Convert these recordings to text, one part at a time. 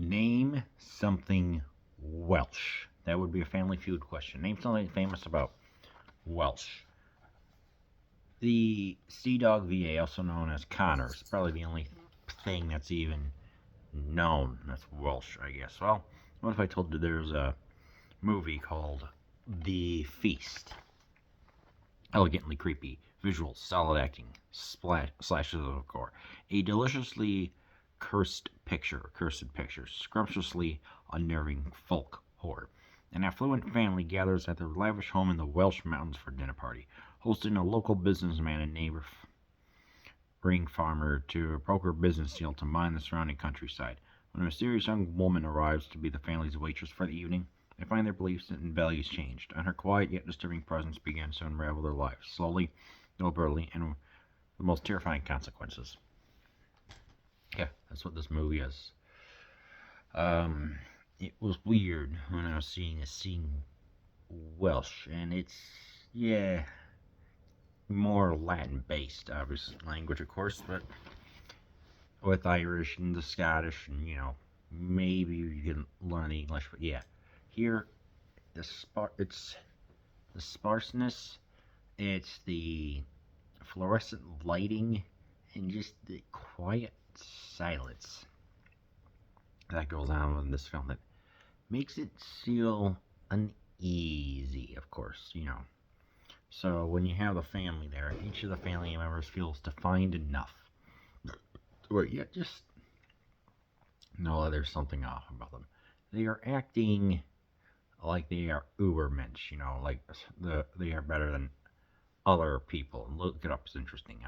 Name something Welsh. That would be a Family Feud question. Name something famous about Welsh. The Sea Dog VA, also known as Connor, is probably the only thing that's even known that's Welsh, I guess. Well, what if I told you there's a movie called The Feast? Elegantly creepy, visuals, solid acting, slashes of gore. A deliciously cursed picture, scrumptiously unnerving folk horror. An affluent family gathers at their lavish home in the Welsh mountains for dinner party, hosting a local businessman and neighboring farmer to broker business deal to mine the surrounding countryside. When a mysterious young woman arrives to be the family's waitress for the evening, they find their beliefs and values changed, and her quiet yet disturbing presence begins to unravel their lives, slowly, deliberately, and with the most terrifying consequences. Yeah, that's what this movie is. It was weird when I was seeing Welsh, and it's, yeah, more Latin based, obviously, language, of course, but with Irish and the Scottish, and maybe you can learn the English, but yeah, here it's the sparseness, it's the fluorescent lighting, and just the quiet silence that goes on in this film that makes it feel uneasy, of course, So when you have the family there, each of the family members feels defined enough where you just know that there's something off about them. They are acting like they are ubermensch, like they are better than other people. And look it up; it's interesting.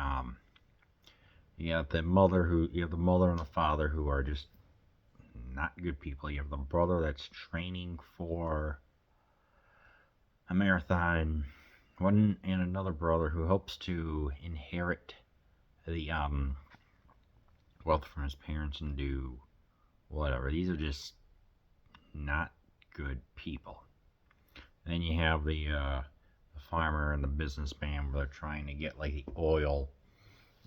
You have the mother and the father who are just not good people. You have the brother that's training for a marathon, and one and another brother who hopes to inherit the wealth from his parents and do whatever. These are just not good people. And then you have the farmer and the businessman where they're trying to get like the oil,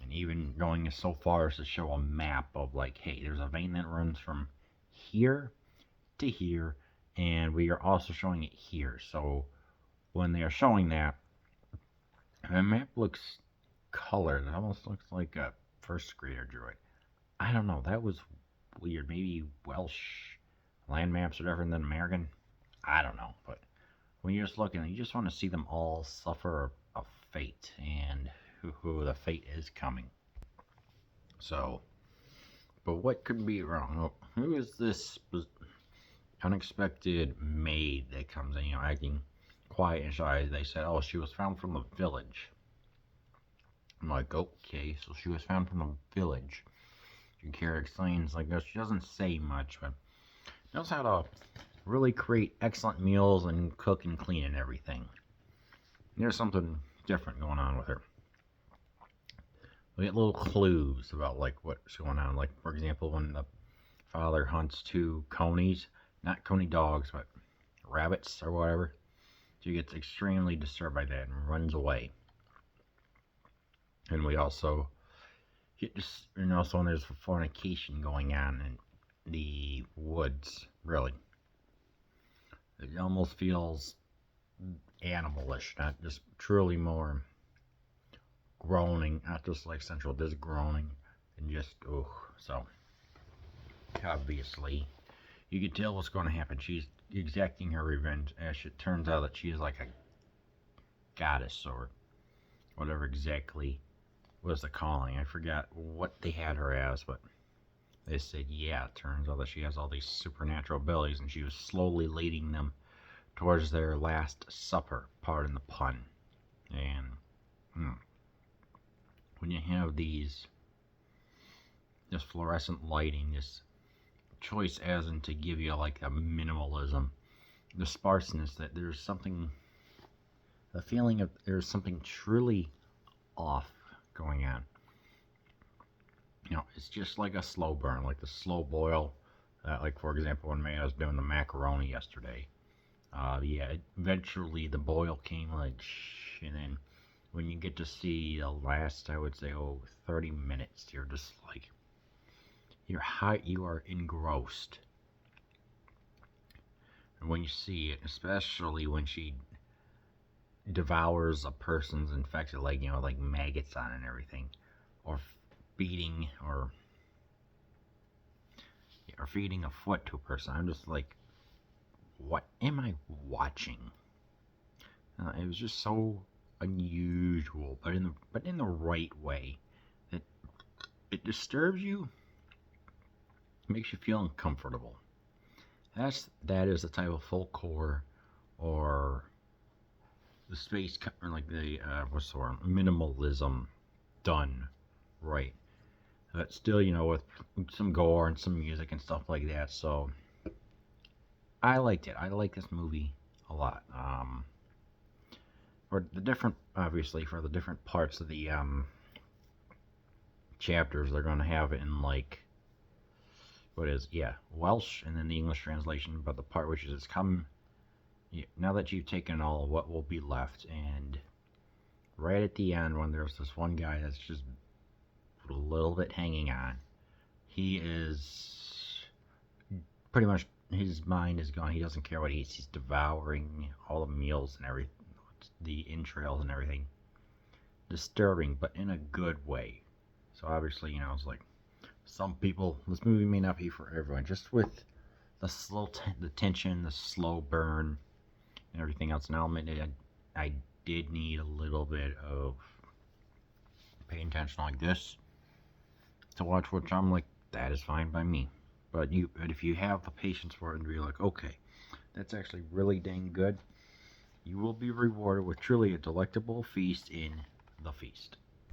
and even going so far as to show a map of like, hey, there's a vein that runs from here to here, and we are also showing it here. So when they are showing that, the map looks colored. It almost looks like a first grader drew it. I don't know. That was weird. Maybe Welsh land maps are different than American. I don't know. But when you're just looking, you just want to see them all suffer a fate, and who the fate is coming. So, but what could be wrong? Oh, who is this unexpected maid that comes in, acting quiet and shy? They said, oh, she was found from the village. I'm like, okay, so she was found from the village. Kara explains, like, she doesn't say much, but knows how to really create excellent meals and cook and clean and everything. There's something different going on with her. We get little clues about, like, what's going on. Like, for example, when the father hunts two conies, not coney dogs, but rabbits or whatever, she gets extremely disturbed by that and runs away. And we also and also when there's fornication going on in the woods, really. It almost feels animalish, not just truly more groaning, not just like sensual, just groaning and just, so obviously you can tell what's going to happen. She's exacting her revenge, as it turns out that she is like a goddess or whatever exactly was the calling. I forgot what they had her as, but they said, yeah, it turns out that she has all these supernatural abilities, and she was slowly leading them towards their last supper, pardon the pun. And when you have this fluorescent lighting, this choice as in to give you like a minimalism, the sparseness, that there's something, the feeling of there's something truly off going on. It's just like a slow burn, like the slow boil. Like, for example, when I was doing the macaroni yesterday, eventually the boil came like, and then when you get to see the last, I would say, 30 minutes, you're just like, you are engrossed when you see it, especially when she devours a person's infected leg, like maggots on it and everything, or feeding or feeding a foot to a person. I'm just like, what am I watching? It was just so unusual, but in the right way. It disturbs you, makes you feel uncomfortable. That is the type of folklore or the space or like the what's the word, minimalism done right. But still, with some gore and some music and stuff like that. So I liked it. I like this movie a lot. For the different, obviously, for the different parts of the chapters, they're going to have it in like Welsh, and then the English translation. But the part which is come, now that you've taken all, what will be left? And right at the end, when there's this one guy that's just a little bit hanging on, he is pretty much, his mind is gone. He doesn't care what he eats. He's devouring all the meals and everything, the entrails and everything. Disturbing, but in a good way. So obviously, it's like some people, this movie may not be for everyone. Just with the tension, the slow burn, and everything else. And I'll admit it, I did need a little bit of paying attention like this to watch, which I'm like, that is fine by me. But if you have the patience for it and be like, okay, that's actually really dang good, you will be rewarded with truly a delectable feast in the feast.